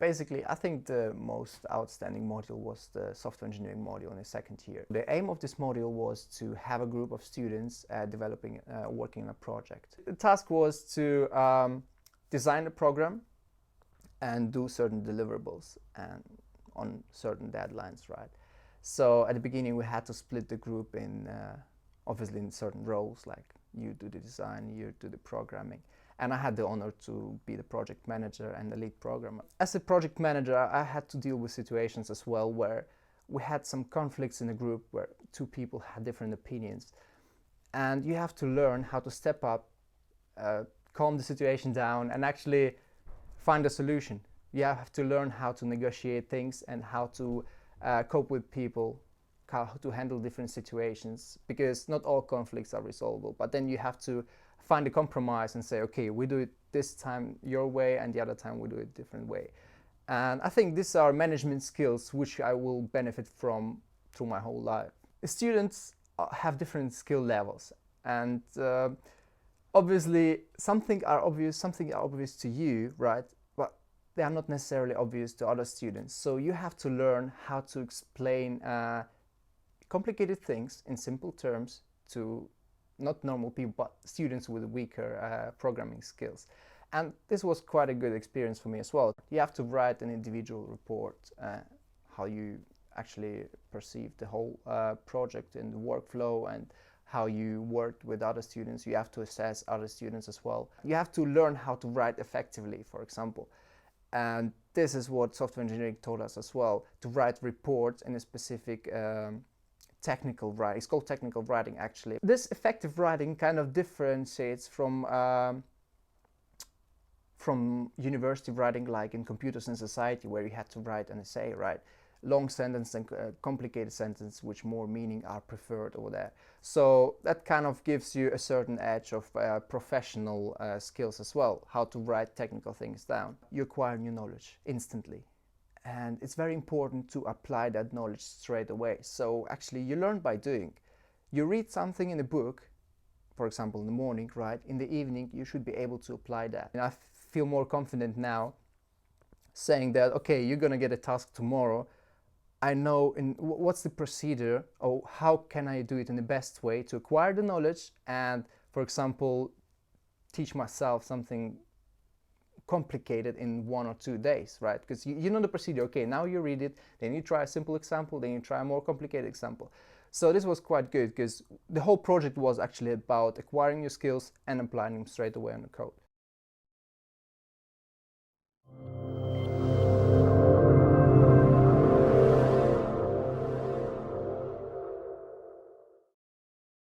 Basically, I think the most outstanding module was the software engineering module in the second year. The aim of this module was to have a group of students working on a project. The task was to design a program and do certain deliverables and on certain deadlines, right? So at the beginning we had to split the group in obviously in certain roles, like you do the design, you do the programming. And I had the honor to be the project manager and the lead programmer. As a project manager, I had to deal with situations as well where we had some conflicts in the group where two people had different opinions. And you have to learn how to step up, calm the situation down, and actually find a solution. You have to learn how to negotiate things and how to cope with people, how to handle different situations, because not all conflicts are resolvable. But then you have to find a compromise and say, okay, we do it this time your way and the other time we do it a different way. And I think these are management skills which I will benefit from through my whole life. The students have different skill levels, and obviously something are obvious to you, right? But they are not necessarily obvious to other students. So you have to learn how to explain complicated things in simple terms to not normal people, but students with weaker programming skills. And this was quite a good experience for me as well. You have to write an individual report, how you actually perceive the whole project and the workflow and how you worked with other students. You have to assess other students as well. You have to learn how to write effectively, for example. And this is what software engineering taught us as well, to write reports in a specific technical writing. It's called technical writing, actually. This effective writing kind of differentiates from university writing, like in Computers and Society, where you had to write an essay, right? Long sentence and complicated sentence, which more meaning are preferred over there. So that kind of gives you a certain edge of professional skills as well, how to write technical things down. You acquire new knowledge instantly. And it's very important to apply that knowledge straight away. So actually you learn by doing. You read something in a book, for example in the morning, right? In the evening you should be able to apply that. And I feel more confident now saying that, okay, you're gonna get a task tomorrow. I know what's the procedure, or how can I do it in the best way to acquire the knowledge and, for example, teach myself something complicated in 1 or 2 days, right? Because you know the procedure. Okay, now you read it, then you try a simple example, then you try a more complicated example. So this was quite good because the whole project was actually about acquiring your skills and applying them straight away on the code.